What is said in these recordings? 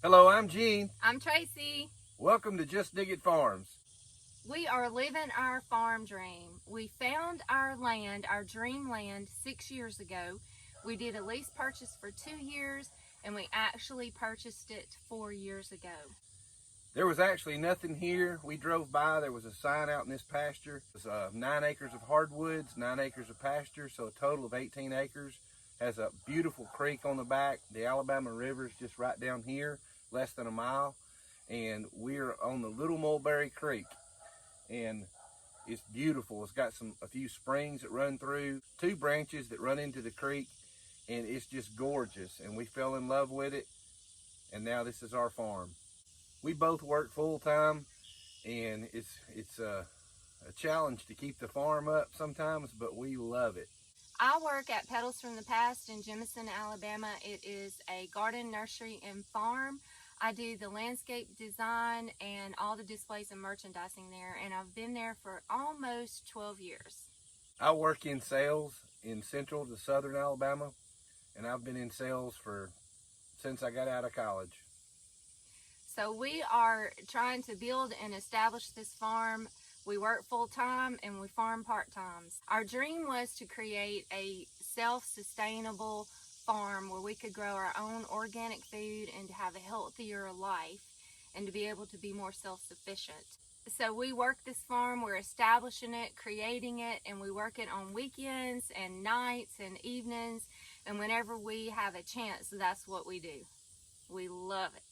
Hello, I'm Gene. I'm Tracy. Welcome to Just Dig It Farms. We are living our farm dream. We found our land, our dream land, 6 years ago. We did a lease purchase for 2 years, and we actually purchased it 4 years ago. There was actually nothing here. We drove by, there was a sign out in this pasture. It was 9 acres of hardwoods, 9 acres of pasture, so a total of 18 acres. Has a beautiful creek on the back. The Alabama River is just right down here, less than a mile. And we're on the Little Mulberry Creek. And it's beautiful. It's got a few springs that run through, 2 branches that run into the creek, and it's just gorgeous. And we fell in love with it, and now this is our farm. We both work full time, and it's a challenge to keep the farm up sometimes, but we love it. I work at Petals from the Past in Jemison, Alabama. It is a garden, nursery, and farm. I do the landscape design and all the displays and merchandising there, and I've been there for almost 12 years. I work in sales in central to southern Alabama, and I've been in sales since I got out of college. So we are trying to build and establish this farm. We work full-time and we farm part-time. Our dream was to create a self-sustainable farm where we could grow our own organic food and to have a healthier life and to be able to be more self-sufficient. So we work this farm, we're establishing it, creating it, and we work it on weekends and nights and evenings, and whenever we have a chance, that's what we do. We love it.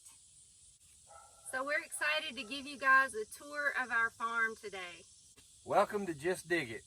So we're excited to give you guys a tour of our farm today. Welcome to Just Dig It.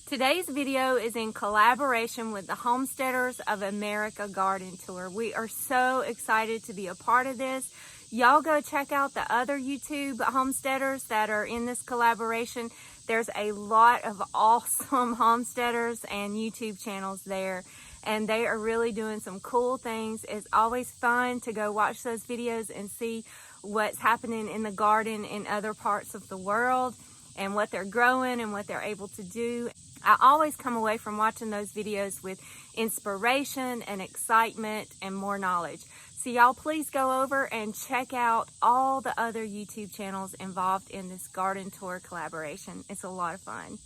Today's video is in collaboration with the Homesteaders of America garden tour. We are so excited to be a part of this. Y'all go check out the other YouTube homesteaders that are in this collaboration. There's a lot of awesome homesteaders and YouTube channels there, and they are really doing some cool things. It's always fun to go watch those videos and see what's happening in the garden in other parts of the world and what they're growing and what they're able to do. I always come away from watching those videos with inspiration and excitement and more knowledge. So y'all please go over and check out all the other YouTube channels involved in this garden tour collaboration. It's a lot of fun.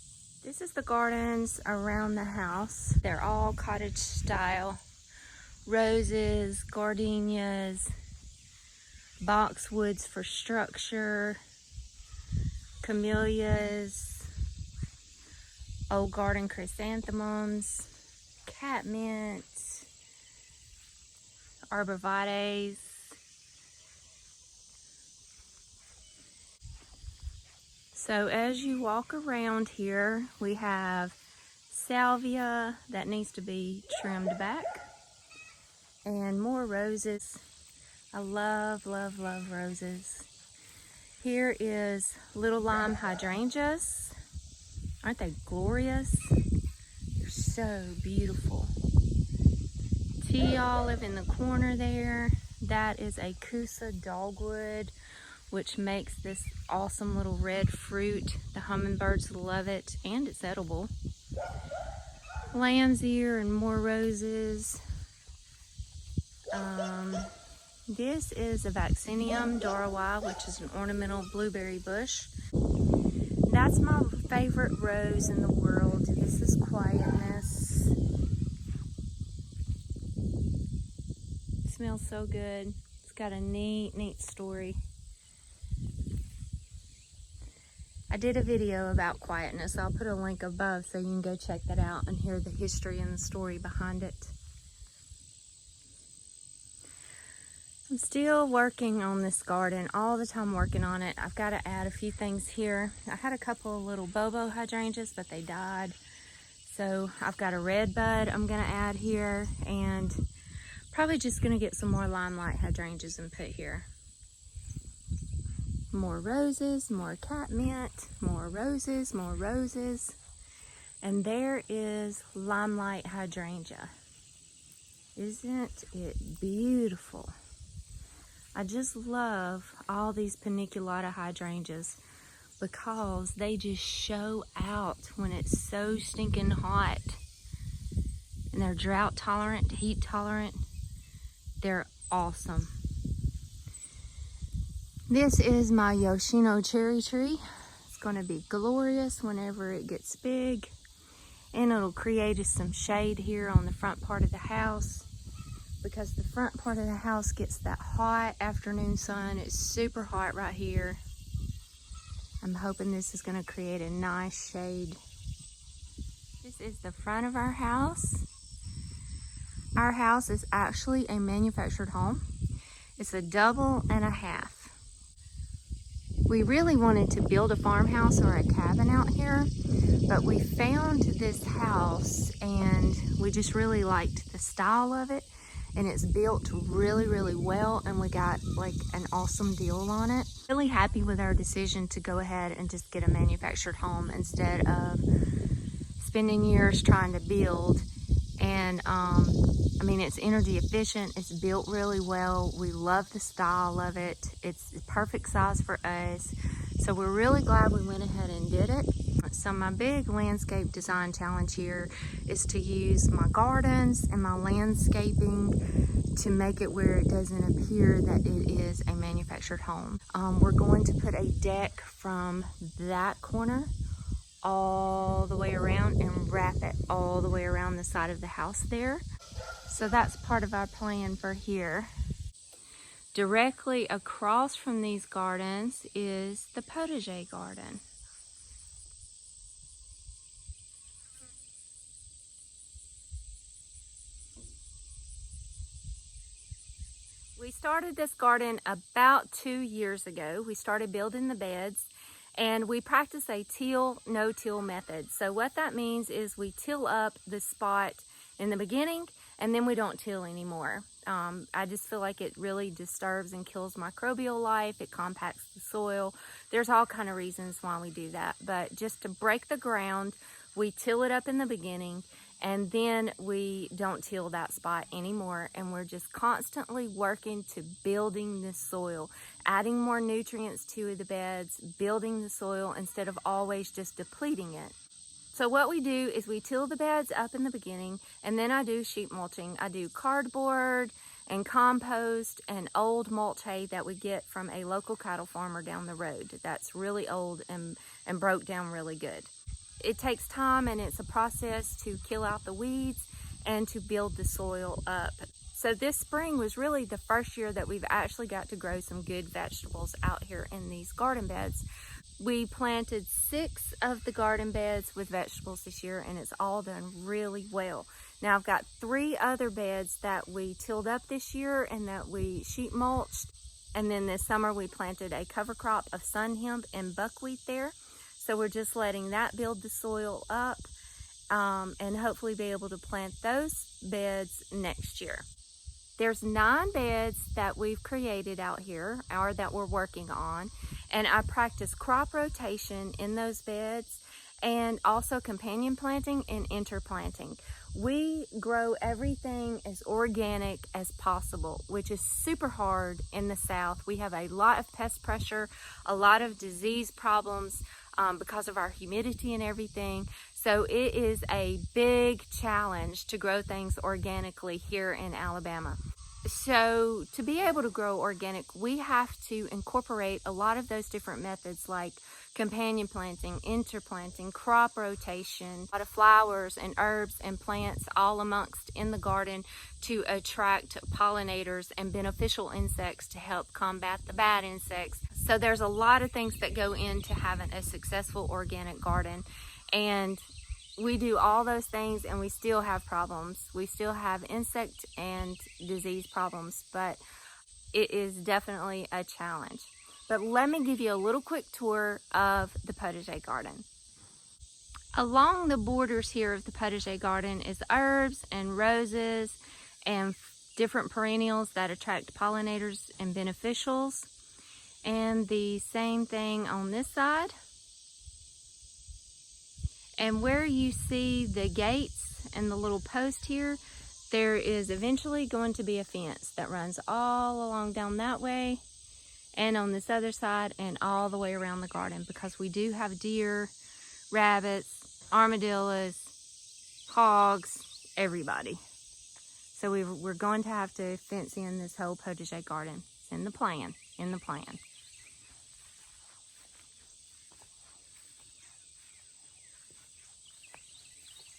This is the gardens around the house. They're all cottage style. Roses, gardenias, boxwoods for structure, camellias, old garden chrysanthemums, catmint, arborvitaes. So as you walk around here, we have salvia that needs to be trimmed back, and more roses. I love, love, love roses. Here is little lime hydrangeas. Aren't they glorious? They're so beautiful. Tea olive in the corner there. That is a Coosa dogwood, which makes this awesome little red fruit. The hummingbirds love it, and it's edible. Lamb's ear and more roses. This is a Vaccinium dorawi, which is an ornamental blueberry bush. That's my favorite rose in the world. This is Quietness. It smells so good. It's got a neat story. I did a video about Quietness. I'll put a link above so you can go check that out and hear the history and the story behind it. I'm still working on this garden, all the time working on it. I've got to add a few things here. I had a couple of little bobo hydrangeas, but they died. So I've got a red bud I'm going to add here, and probably just going to get some more limelight hydrangeas and put here. More roses, more catmint, more roses, more roses. And there is limelight hydrangea. Isn't it beautiful? I just love all these paniculata hydrangeas because they just show out when it's so stinking hot. And they're drought tolerant, heat tolerant. They're awesome. This is my Yoshino cherry tree. It's gonna be glorious whenever it gets big. And it'll create us some shade here on the front part of the house, because the front part of the house gets that hot afternoon sun. It's super hot right here. I'm hoping this is gonna create a nice shade. This is the front of our house. Our house is actually a manufactured home. It's a double and a half. We really wanted to build a farmhouse or a cabin out here, but we found this house and we just really liked the style of it, and it's built really, really well, and we got like an awesome deal on it. Really happy with our decision to go ahead and just get a manufactured home instead of spending years trying to build. And I mean, it's energy efficient, it's built really well, we love the style of it, it's the perfect size for us, so we're really glad we went ahead and did it. So my big landscape design challenge here is to use my gardens and my landscaping to make it where it doesn't appear that it is a manufactured home. We're going to put a deck from that corner all the way around and wrap it all the way around the side of the house there. So that's part of our plan for here. Directly across from these gardens is the potager garden. We started this garden about 2 years ago. We started building the beds, and we practice a till, no-till method. So what that means is we till up the spot in the beginning, and then we don't till anymore. I just feel like it really disturbs and kills microbial life. It compacts the soil. There's all kind of reasons why we do that. But just to break the ground, we till it up in the beginning, and then we don't till that spot anymore, and we're just constantly working to building the soil, adding more nutrients to the beds, building the soil instead of always just depleting it. So what we do is we till the beds up in the beginning, and then I do sheet mulching. I do cardboard and compost and old mulch hay that we get from a local cattle farmer down the road that's really old and broke down really good. It takes time, and it's a process to kill out the weeds and to build the soil up. So this spring was really the first year that we've actually got to grow some good vegetables out here in these garden beds. We planted 6 of the garden beds with vegetables this year, and it's all done really well. Now I've got 3 other beds that we tilled up this year and that we sheet mulched. And then this summer we planted a cover crop of sun hemp and buckwheat there. So we're just letting that build the soil up and hopefully be able to plant those beds next year. There's 9 beds that we've created out here, or that we're working on, and I practice crop rotation in those beds and also companion planting and interplanting. We grow everything as organic as possible, which is super hard in the South. We have a lot of pest pressure, a lot of disease problems because of our humidity and everything. So it is a big challenge to grow things organically here in Alabama. So to be able to grow organic, we have to incorporate a lot of those different methods like companion planting, interplanting, crop rotation, a lot of flowers and herbs and plants all amongst in the garden to attract pollinators and beneficial insects to help combat the bad insects. So there's a lot of things that go into having a successful organic garden, and we do all those things and we still have problems. We still have insect and disease problems, but it is definitely a challenge. But let me give you a little quick tour of the potager garden. Along the borders here of the potager garden is herbs and roses and different perennials that attract pollinators and beneficials. And the same thing on this side. And where you see the gates and the little post here, there is eventually going to be a fence that runs all along down that way and on this other side and all the way around the garden, because we do have deer, rabbits, armadillos, hogs, everybody. So we're going to have to fence in this whole potager garden. It's in the plan,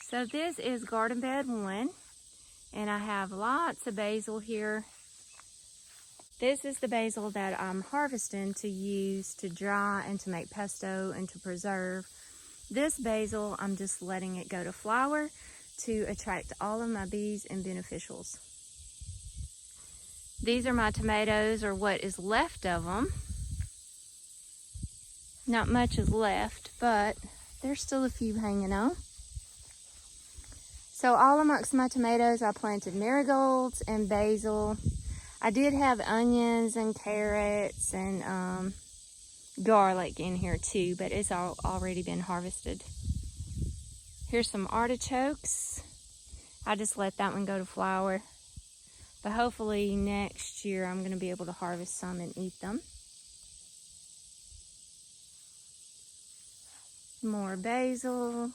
So this is garden bed 1, and I have lots of basil here. This is the basil that I'm harvesting to use to dry and to make pesto and to preserve. This basil, I'm just letting it go to flower to attract all of my bees and beneficials. These are my tomatoes, or what is left of them. Not much is left, but there's still a few hanging on. So all amongst my tomatoes, I planted marigolds and basil. I did have onions and carrots and garlic in here too, but it's already been harvested. Here's some artichokes. I just let that one go to flower. But hopefully next year I'm going to be able to harvest some and eat them. More basil.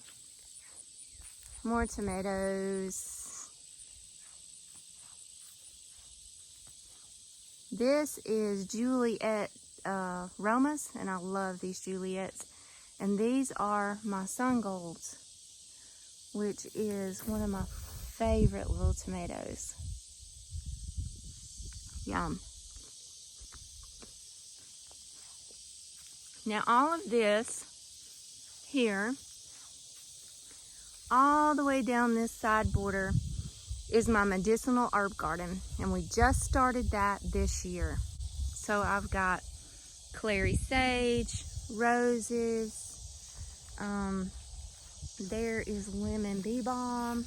More tomatoes. This is Juliet Romas, and I love these Juliets. And these are my sun golds, which is one of my favorite little tomatoes. Yum. Now all of this here, all the way down this side border, is my medicinal herb garden, and we just started that this year. So I've got clary sage, roses, there is lemon bee balm.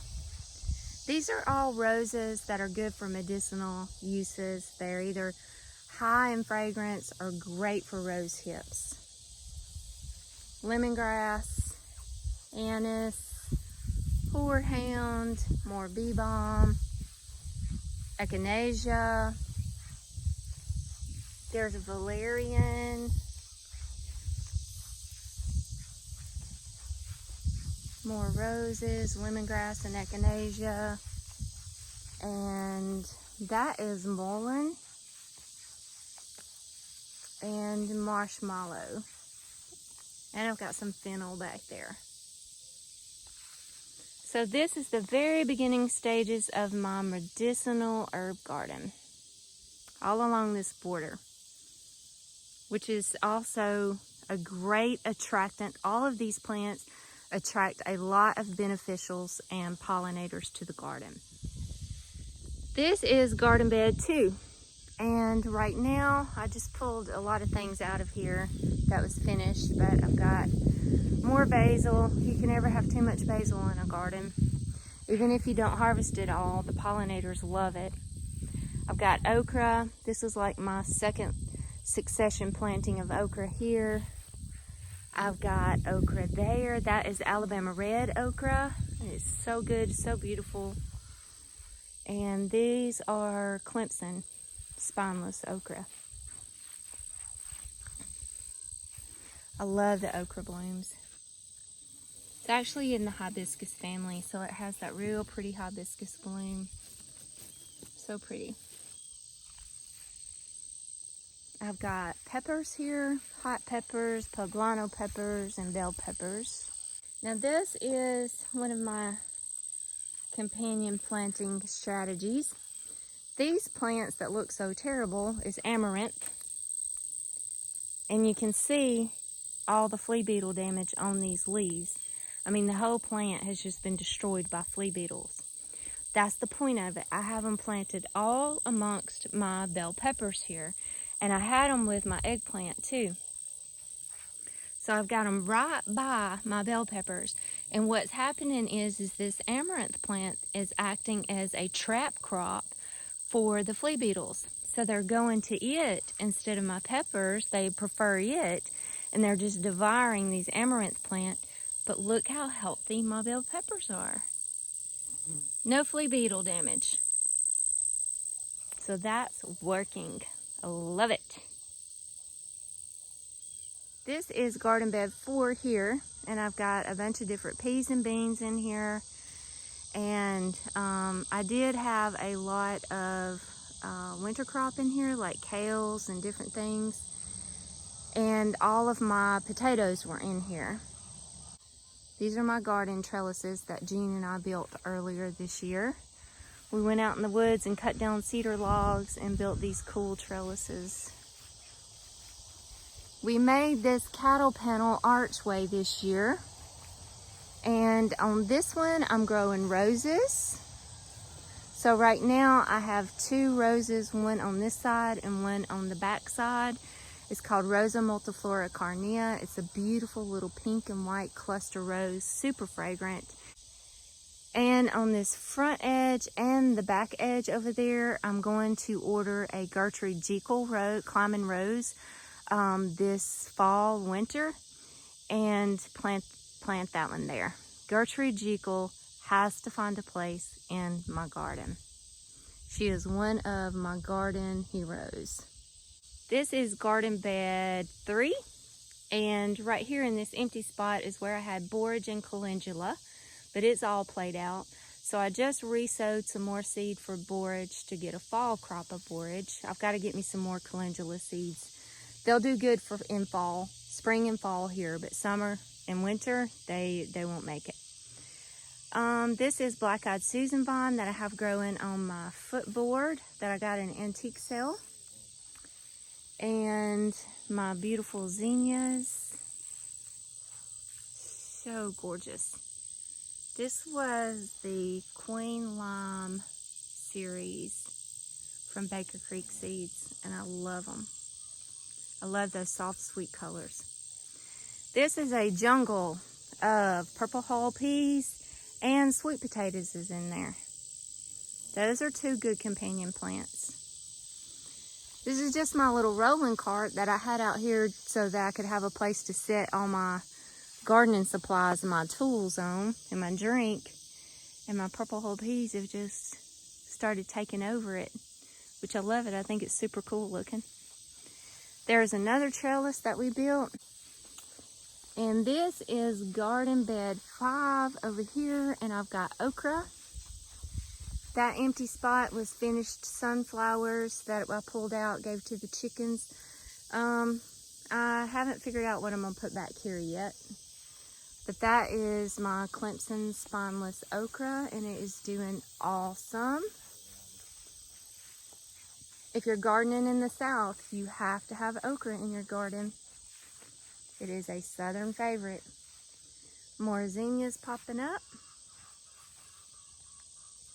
These are all roses that are good for medicinal uses. They're either high in fragrance or great for rose hips. Lemongrass, anise, horehound, more bee balm, echinacea. There's a valerian, more roses, lemongrass, and echinacea. And that is mullein and marshmallow. And I've got some fennel back there. So this is the very beginning stages of my medicinal herb garden, all along this border, which is also a great attractant. All of these plants attract a lot of beneficials and pollinators to the garden. This is garden bed 2. And right now, I just pulled a lot of things out of here that was finished, but I've got more basil. You can never have too much basil in a garden. Even if you don't harvest it all, the pollinators love it. I've got okra. This is like my second succession planting of okra here. I've got okra there. That is Alabama red okra. It's so good, so beautiful. And these are Clemson spineless okra. I love the okra blooms. It's actually in the hibiscus family, so it has that real pretty hibiscus bloom. So pretty. I've got peppers here, hot peppers, poblano peppers, and bell peppers. Now this is one of my companion planting strategies. These plants that look so terrible is amaranth. And you can see all the flea beetle damage on these leaves. I mean, the whole plant has just been destroyed by flea beetles. That's the point of it. I have them planted all amongst my bell peppers here. And I had them with my eggplant too. So I've got them right by my bell peppers. And what's happening is this amaranth plant is acting as a trap crop for the flea beetles. So they're going to it instead of my peppers. They prefer it, and they're just devouring these amaranth plant. But look how healthy my bell peppers are. No flea beetle damage. So that's working. I love it. This is garden bed 4 here, and I've got a bunch of different peas and beans in here. And I did have a lot of winter crop in here, like kales and different things. And all of my potatoes were in here. These are my garden trellises that Jean and I built earlier this year. We went out in the woods and cut down cedar logs and built these cool trellises. We made this cattle panel archway this year. And on this one, I'm growing roses. So right now I have 2 roses, one on this side and one on the back side. It's called Rosa multiflora carnea. It's a beautiful little pink and white cluster rose, super fragrant. And on this front edge and the back edge over there, I'm going to order a Gertrude Jekyll climbing rose this fall, winter, and plant that one there. Gertrude Jekyll has to find a place in my garden. She is one of my garden heroes. This is garden bed 3, and right here in this empty spot is where I had borage and calendula, but it's all played out. So I just re-sowed some more seed for borage to get a fall crop of borage. I've got to get me some more calendula seeds. They'll do good for in fall, spring and fall here, but summer and winter, they won't make it. This is black-eyed Susan vine that I have growing on my footboard that I got in an antique sale. And my beautiful zinnias. So gorgeous. This was the Queen Lime series from Baker Creek Seeds, and I love them. I love those soft, sweet colors. This is a jungle of purple hull peas, and sweet potatoes is in there. Those are 2 good companion plants. This is just my little rolling cart that I had out here so that I could have a place to set all my gardening supplies and my tools on, and my drink. And my purple hull peas have just started taking over it, which I love it. I think it's super cool looking. There's another trellis that we built. And this is garden bed 5 over here, and I've got okra. That empty spot was finished sunflowers that I pulled out, gave to the chickens. I haven't figured out what I'm gonna put back here yet. But that is my Clemson spineless okra, and it is doing awesome. If you're gardening in the South, you have to have okra in your garden. It is a Southern favorite. More zinnias popping up.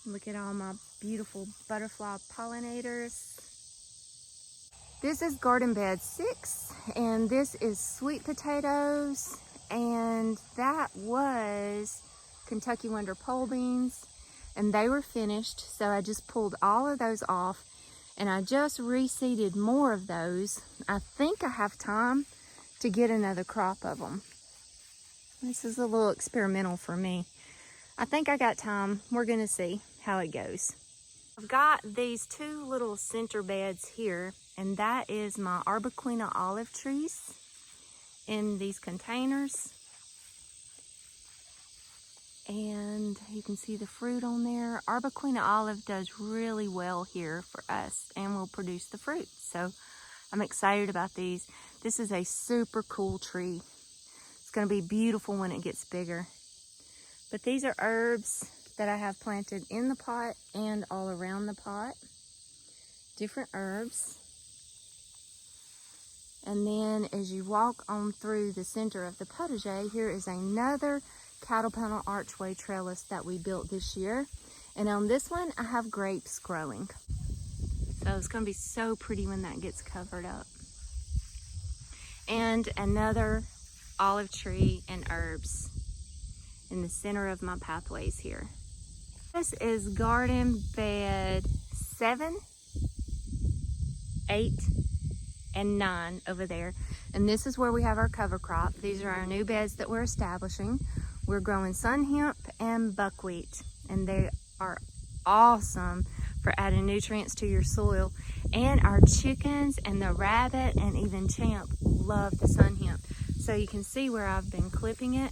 Look at all my beautiful butterfly pollinators. This is garden bed 6, and this is sweet potatoes, and that was Kentucky Wonder pole beans, and they were finished, so I just pulled all of those off, and I just reseeded more of those. I think I have time to get another crop of them. This is a little experimental for me. I think I got time. We're gonna see how it goes. I've got these 2 little center beds here, and that is my Arbequina olive trees in these containers. And you can see the fruit on there. Arbequina olive does really well here for us and will produce the fruit. So I'm excited about these. This is a super cool tree. It's gonna be beautiful when it gets bigger. But these are herbs that I have planted in the pot and all around the pot. Different herbs. And then as you walk on through the center of the potager, here is another cattle panel archway trellis that we built this year. And on this one, I have grapes growing. So it's gonna be so pretty when that gets covered up. And another olive tree and herbs in the center of my pathways here. This is garden bed 7, 8, and 9 over there. And this is where we have our cover crop. These are our new beds that we're establishing. We're growing sun hemp and buckwheat, and they are awesome for adding nutrients to your soil. And our chickens and the rabbit and even Champ love the sun hemp. So you can see where I've been clipping it.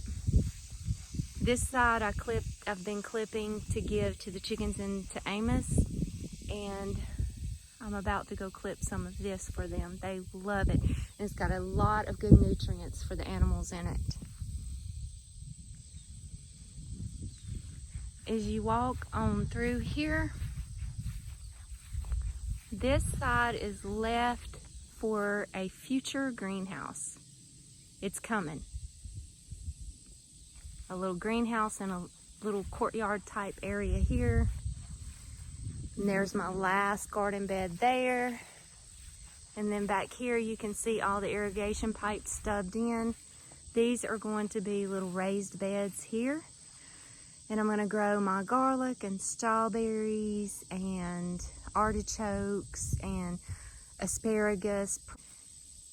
This side I've been clipping to give to the chickens and to Amos, and I'm about to go clip some of this for them. They love it, and it's got a lot of good nutrients for the animals in it. As you walk on through here, this side is left for a future greenhouse. It's coming. A little greenhouse and a little courtyard type area here. And there's my last garden bed there. And then back here you can see all the irrigation pipes stubbed in. These are going to be little raised beds here. And I'm gonna grow my garlic and strawberries and artichokes and asparagus,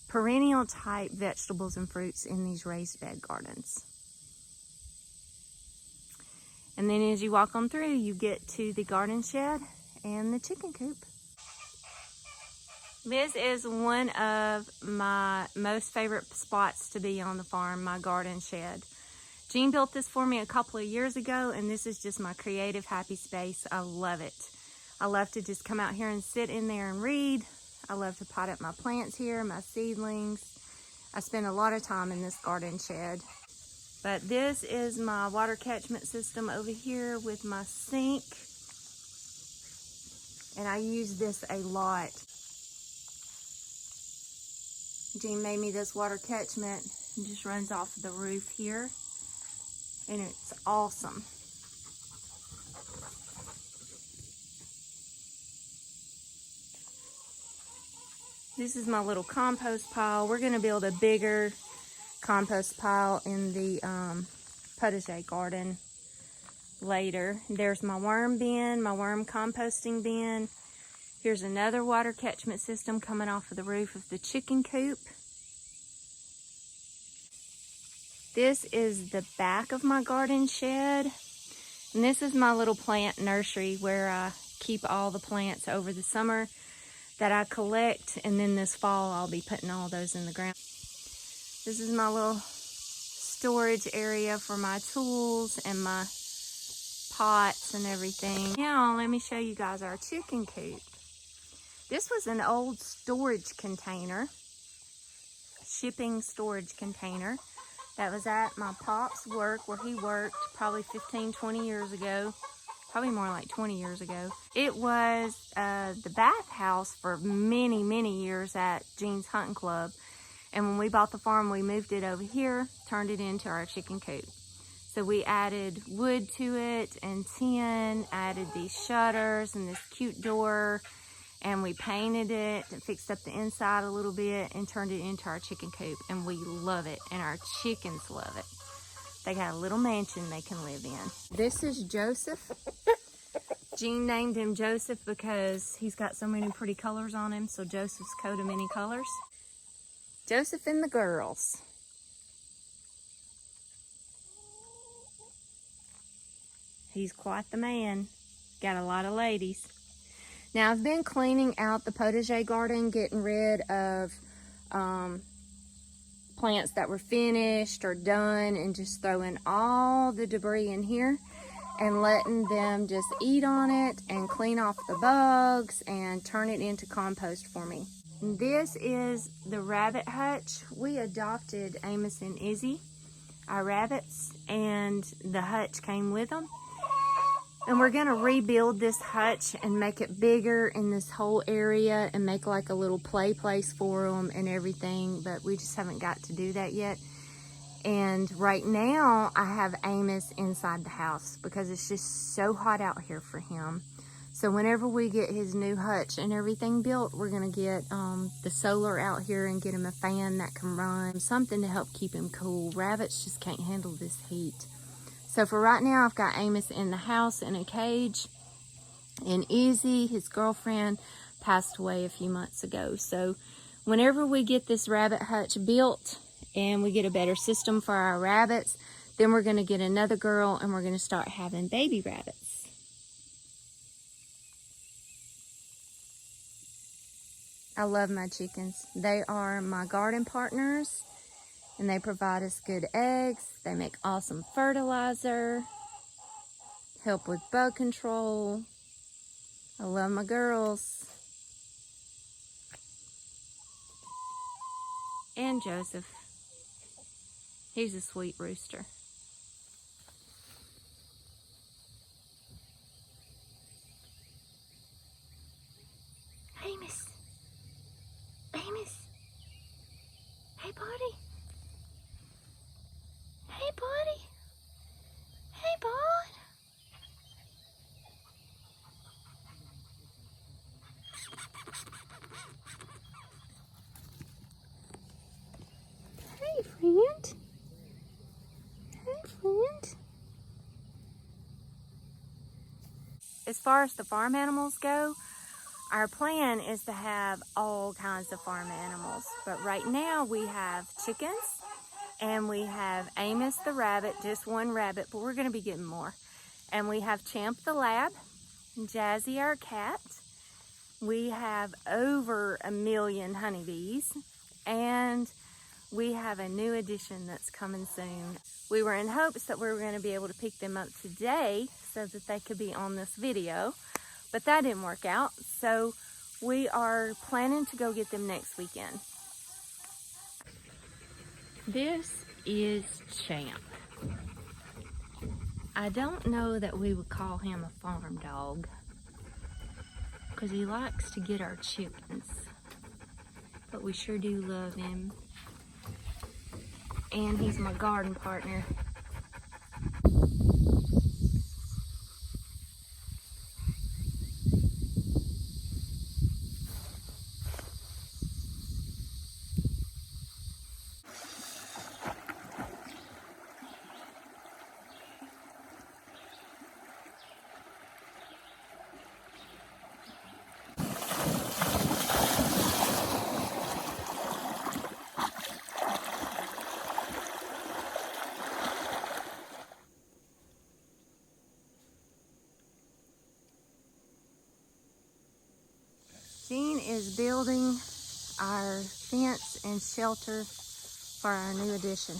perennial type vegetables and fruits in these raised bed gardens. And then as you walk on through, you get to the garden shed and the chicken coop. This is one of my most favorite spots to be on the farm, my garden shed. Jean built this for me a couple of years ago, and this is just my creative, happy space. I love it. I love to just come out here and sit in there and read. I love to pot up my plants here, my seedlings. I spend a lot of time in this garden shed. But this is my water catchment system over here with my sink. And I use this a lot. Jean made me this water catchment. It just runs off the roof here. And it's awesome. This is my little compost pile. We're gonna build a bigger compost pile in the potager garden later. There's my worm bin, my worm composting bin. Here's another water catchment system coming off of the roof of the chicken coop. This is the back of my garden shed. And this is my little plant nursery where I keep all the plants over the summer that I collect. And then this fall, I'll be putting all those in the ground. This is my little storage area for my tools and my pots and everything. Now, let me show you guys our chicken coop. This was an old storage container, shipping storage container. That was at my pop's work where he worked probably 15, 20 years ago. Probably more like 20 years ago. It was the bathhouse for many, many years at Jean's Hunting Club. And when we bought the farm, we moved it over here, turned it into our chicken coop. So we added wood to it and tin, added these shutters and this cute door. And we painted it and fixed up the inside a little bit and turned it into our chicken coop. And we love it, and our chickens love it. They got a little mansion they can live in. This is Joseph. Jean named him Joseph because he's got so many pretty colors on him, so Joseph's coat of many colors. Joseph and the girls. He's quite the man. Got a lot of ladies. Now, I've been cleaning out the potager garden, getting rid of plants that were finished or done, and just throwing all the debris in here and letting them just eat on it and clean off the bugs and turn it into compost for me. This is the rabbit hutch. We adopted Amos and Izzy, our rabbits, and the hutch came with them. And we're gonna rebuild this hutch and make it bigger in this whole area and make like a little play place for them and everything, but we just haven't got to do that yet. And right now I have Amos inside the house because it's just so hot out here for him. So whenever we get his new hutch and everything built, we're gonna get the solar out here and get him a fan that can run, something to help keep him cool. Rabbits just can't handle this heat. So for right now, I've got Amos in the house in a cage, and Izzy, his girlfriend, passed away a few months ago. So whenever we get this rabbit hutch built and we get a better system for our rabbits, then we're gonna get another girl and we're gonna start having baby rabbits. I love my chickens. They are my garden partners, And they provide us good eggs. They make awesome fertilizer, help with bug control. I love my girls. And Joseph. He's a sweet rooster. Amos. Amos. Hey, buddy. Hey, buddy. Hey, bud. Hey, friend. Hey, friend. As far as the farm animals go, our plan is to have all kinds of farm animals. But right now we have chickens and we have Amos the rabbit, just one rabbit, but we're going to be getting more. And we have Champ the lab, Jazzy our cat. We have over 1 million honeybees, and we have a new addition that's coming soon. We were in hopes that we were going to be able to pick them up today so that they could be on this video, but that didn't work out. So we are planning to go get them next weekend. This is Champ. I don't know that we would call him a farm dog because he likes to get our chickens, but we sure do love him. And he's my garden partner. Jean is building our fence and shelter for our new addition.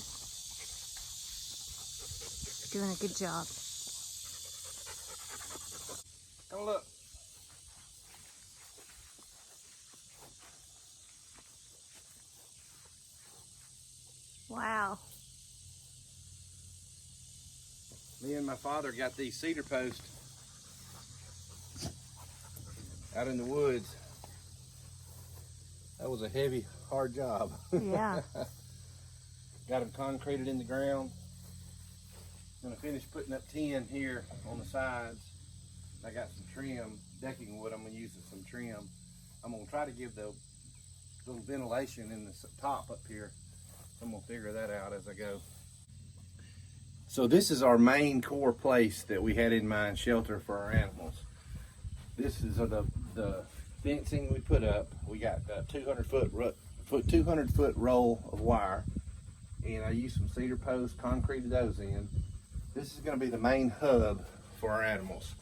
Doing a good job. Come look. Wow. Me and my father got these cedar posts out in the woods. That was a heavy, hard job. Yeah. Got them concreted in the ground. Gonna finish putting up 10 here on the sides. I got some trim, decking wood. I'm gonna use some trim. I'm gonna try to give the little ventilation in the top up here. I'm gonna figure that out as I go. So this is our main core place that we had in mind, shelter for our animals. This is the fencing we put up. We got a 200 foot roll of wire, and I used some cedar posts, concreted those in. This is going to be the main hub for our animals.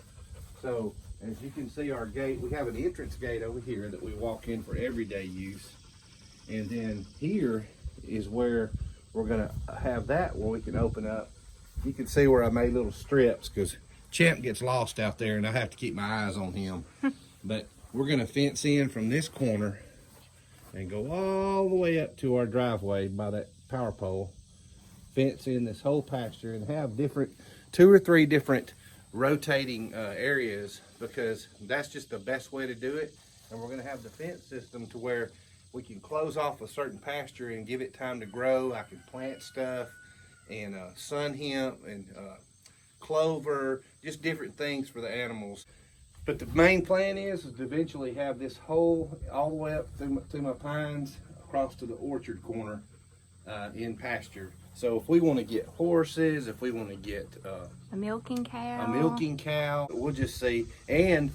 So as you can see, our gate, we have an entrance gate over here that we walk in for everyday use, and then here is where we're going to have that where we can open up. You can see where I made little strips because Champ gets lost out there and I have to keep my eyes on him. But we're going to fence in from this corner and go all the way up to our driveway by that power pole. Fence in this whole pasture and have 2 or 3 different rotating areas, because that's just the best way to do it. And we're going to have the fence system to where we can close off a certain pasture and give it time to grow. I can plant stuff and sun hemp and clover, just different things for the animals. But the main plan is to eventually have this whole all the way up through my pines across to the orchard corner in pasture. So if we want to get horses, if we want to get a milking cow, we'll just see. And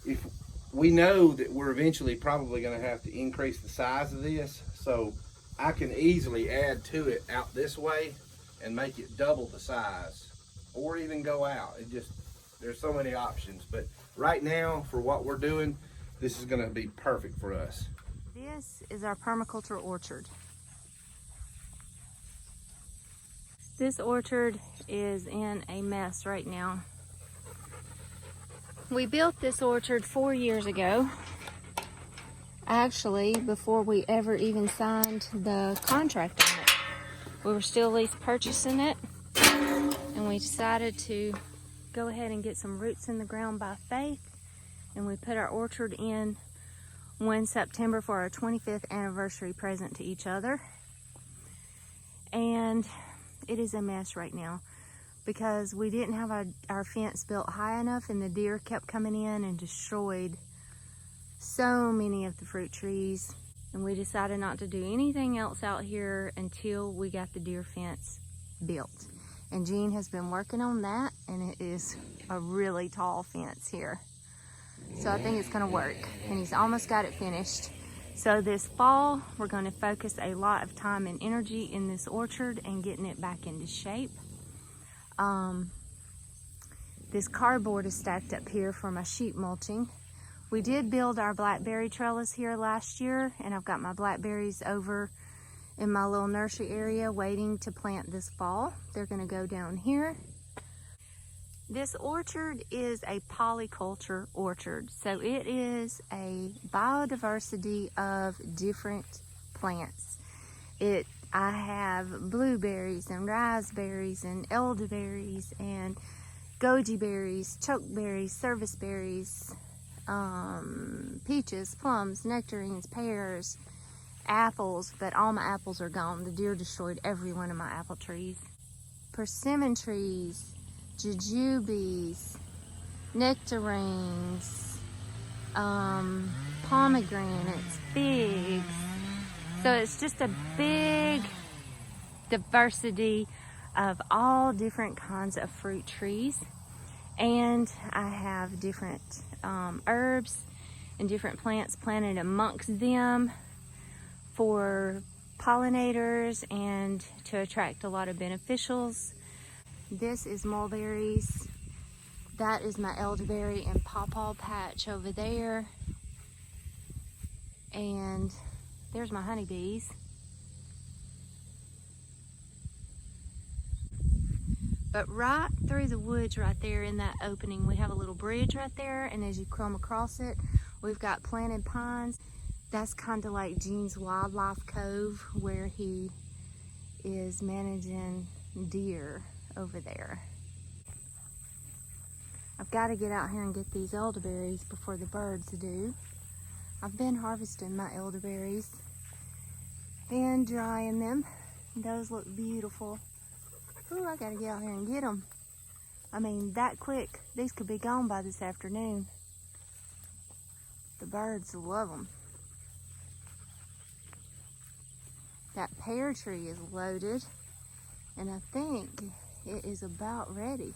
if we know that we're eventually probably going to have to increase the size of this, so I can easily add to it out this way and make it double the size, or even go out. There's so many options. But right now, for what we're doing, this is going to be perfect for us. This is our permaculture orchard. This orchard is in a mess right now. We built this orchard 4 years ago. Actually, before we ever even signed the contract on it. We were still lease purchasing it, and we decided to go ahead and get some roots in the ground by faith, and we put our orchard in one September for our 25th anniversary present to each other. And it is a mess right now because we didn't have our fence built high enough, and the deer kept coming in and destroyed so many of the fruit trees. And we decided not to do anything else out here until we got the deer fence built. And Gene has been working on that, and it is a really tall fence here. So I think it's gonna work, and he's almost got it finished. So this fall, we're gonna focus a lot of time and energy in this orchard and getting it back into shape. This cardboard is stacked up here for my sheep mulching. We did build our blackberry trellis here last year, and I've got my blackberries over in my little nursery area waiting to plant this fall. They're gonna go down here. This orchard is a polyculture orchard. So it is a biodiversity of different plants. I have blueberries and raspberries and elderberries and goji berries, chokeberries, service berries, peaches, plums, nectarines, pears, apples, but all my apples are gone. The deer destroyed every one of my apple trees. Persimmon trees, jujubes, nectarines, pomegranates, figs. So it's just a big diversity of all different kinds of fruit trees. And I have different herbs and different plants planted amongst them for pollinators and to attract a lot of beneficials. This is mulberries. That is my elderberry and pawpaw patch over there. And there's my honeybees. But right through the woods right there in that opening, we have a little bridge right there, and as you come across it, we've got planted pines. That's kind of like Gene's Wildlife Cove, where he is managing deer over there. I've got to get out here and get these elderberries before the birds do. I've been harvesting my elderberries and drying them. Those look beautiful. Ooh, I gotta get out here and get them. I mean, that quick. These could be gone by this afternoon. The birds love them. That pear tree is loaded, and I think it is about ready.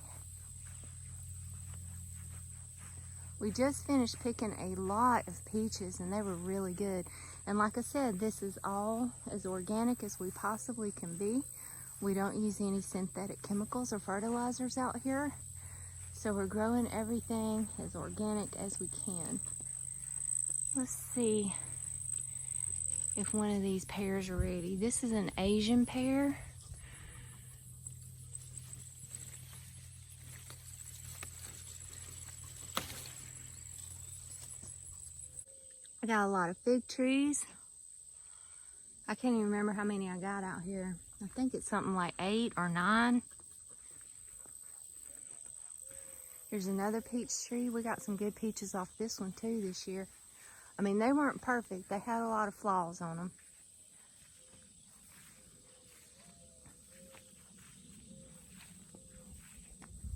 We just finished picking a lot of peaches, and they were really good. And like I said, this is all as organic as we possibly can be. We don't use any synthetic chemicals or fertilizers out here. So we're growing everything as organic as we can. Let's see if one of these pears are ready. This is an Asian pear. I got a lot of fig trees. I can't even remember how many I got out here. I think it's something like 8 or 9. Here's another peach tree. We got some good peaches off this one too this year. I mean, they weren't perfect. They had a lot of flaws on them.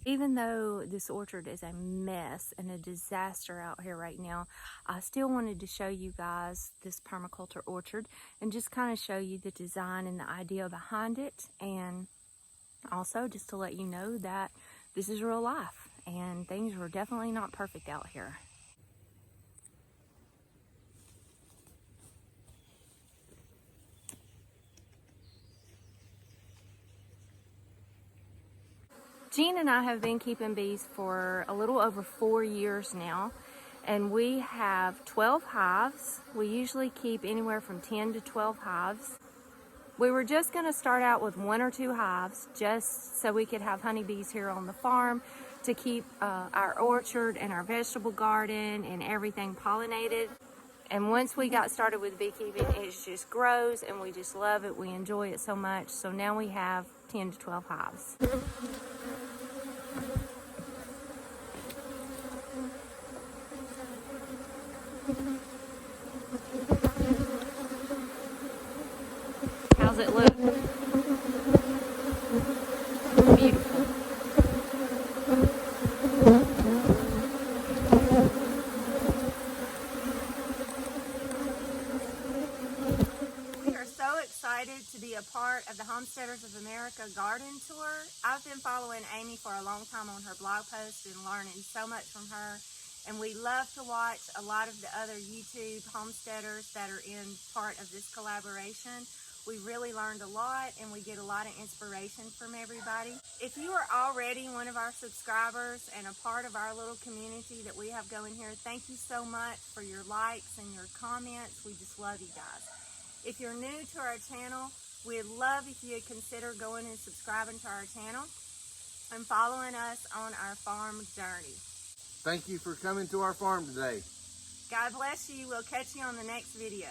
Even though this orchard is a mess and a disaster out here right now, I still wanted to show you guys this permaculture orchard and just kind of show you the design and the idea behind it, and also just to let you know that this is real life and things were definitely not perfect out here. Gene and I have been keeping bees for a little over 4 years now, and we have 12 hives. We usually keep anywhere from 10 to 12 hives. We were just going to start out with 1 or 2 hives just so we could have honeybees here on the farm to keep our orchard and our vegetable garden and everything pollinated. And once we got started with beekeeping, it just grows and we just love it. We enjoy it so much. So now we have 10 to 12 hives. How's it look? Beautiful. We are so excited to be a part of the Homesteaders of America garden tour. I've been following Amy for a long time on her blog post and learning so much from her. And we love to watch a lot of the other YouTube homesteaders that are in part of this collaboration. We really learned a lot and we get a lot of inspiration from everybody. If you are already one of our subscribers and a part of our little community that we have going here, thank you so much for your likes and your comments. We just love you guys. If you're new to our channel, we'd love if you would consider going and subscribing to our channel and following us on our farm journey. Thank you for coming to our farm today. God bless you. We'll catch you on the next video.